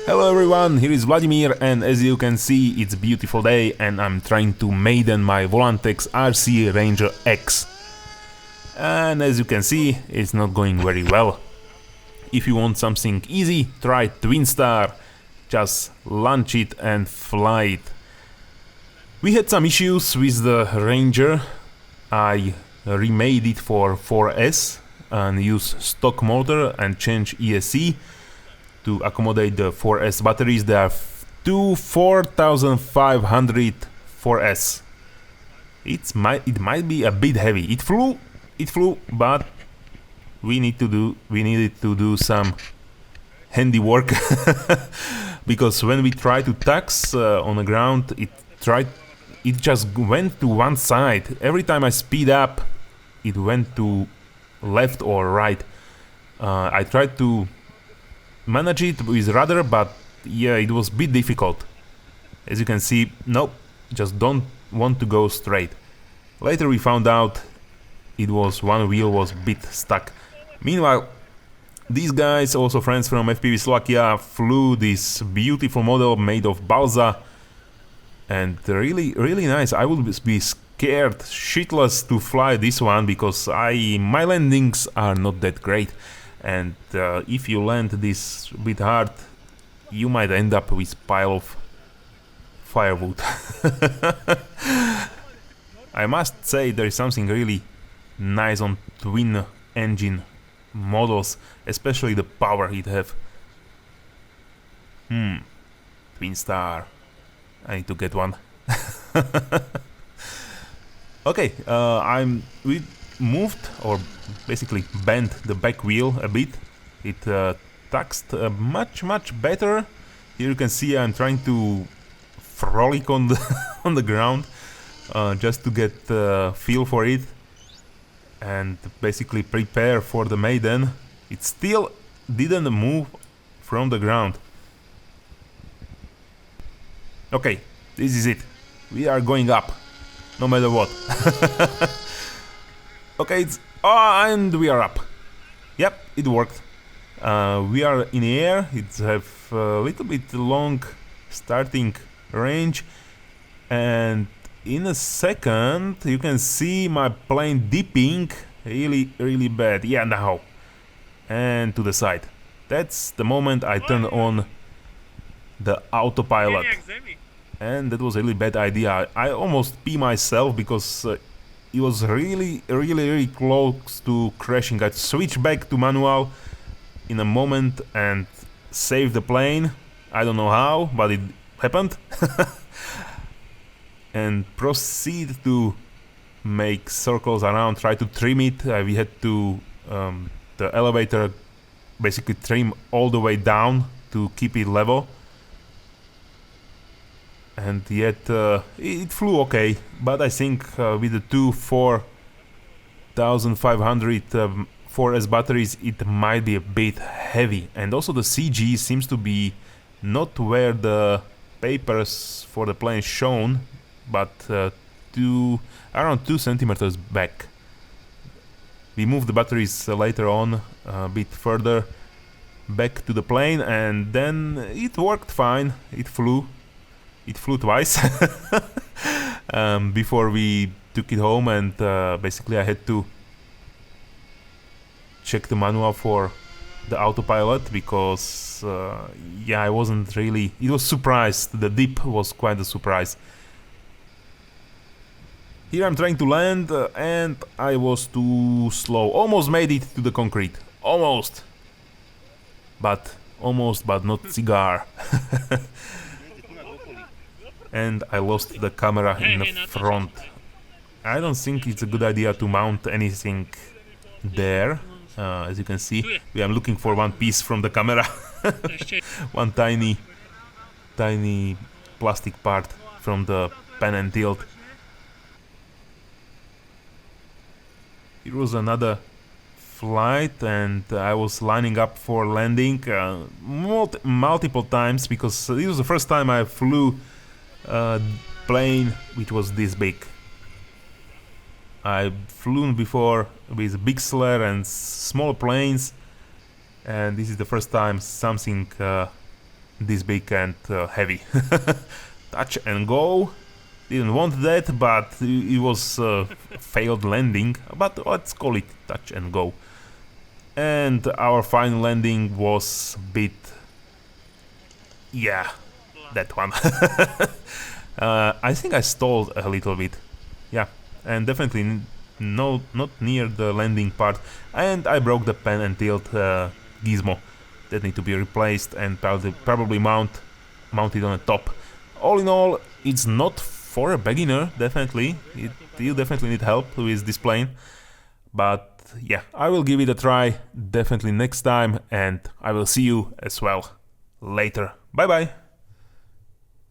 Hello everyone, here is Vladimir, and as you can see it's beautiful day and I'm trying to maiden my Volantex RC Ranger EX. And as you can see, it's not going very well. If you want something easy, try Twin Star. Just launch it and fly it. We had some issues with the Ranger. I remade it for 4S and use stock motor and change ESC to accommodate the 4S batteries. There are two 4500 4S. It might be a bit heavy. It flew, but we needed to do some handiwork because when we tried to tax on the ground, it just went to one side. Every time I speed up, it went to left or right. I tried to manage it with rudder, but yeah, it was a bit difficult. As you can see, nope, just don't want to go straight. Later we found out it was one wheel was a bit stuck. Meanwhile, these guys, also friends from FPV Slovakia, flew this beautiful model made of balsa, and really nice. I would be scared shitless to fly this one because my landings are not that great. And if you land this a bit hard, you might end up with pile of firewood. I must say there is something really nice on twin engine models, especially the power it have. Twin Star. I need to get one. Okay, we moved or basically bent the back wheel a bit. It taxed much better. Here you can see I'm trying to frolic on the ground just to get feel for it and basically prepare for the maiden. It still didn't move from the ground. Okay, this is it. We are going up, no matter what. Okay, and we are up. Yep, it worked. We are in the air. It have a little bit long starting range, and in a second you can see my plane dipping really bad. Yeah, now and to the side. That's the moment I turned on the autopilot, and that was a really bad idea. I almost pee myself because it was really close to crashing. I switched back to manual in a moment and saved the plane. I don't know how, but it happened. And proceed to make circles around, try to trim it. We had to the elevator basically trim all the way down to keep it level. And yet it flew okay, but I think with the two 4500 4S batteries it might be a bit heavy. And also the CG seems to be not where the papers for the plane shown, but around 2 centimeters back. We moved the batteries later on a bit further back to the plane, and then it worked fine. It flew twice before we took it home, and basically I had to check the manual for the autopilot because yeah, I wasn't really. It was surprised. The dip was quite a surprise. Here I'm trying to land and I was too slow. Almost made it to the concrete. Almost, but not cigar. And I lost the camera in the front. I don't think it's a good idea to mount anything there. As you can see, we are looking for one piece from the camera. One tiny plastic part from the pan and tilt. It was another flight and I was lining up for landing multiple times because this was the first time I flew a plane which was this big. I've flown before with big sled and small planes, and this is the first time something this big and heavy. Touch and go. Didn't want that, but it was failed landing, but let's call it touch and go. And our final landing was a bit... yeah, that one. I think I stalled a little bit. Yeah, and definitely not near the landing part. And I broke the pen and tilt gizmo that need to be replaced and probably mounted on the top. All in all, it's not for a beginner, definitely. You definitely need help with this plane. But yeah, I will give it a try definitely next time, and I will see you as well later. Bye bye!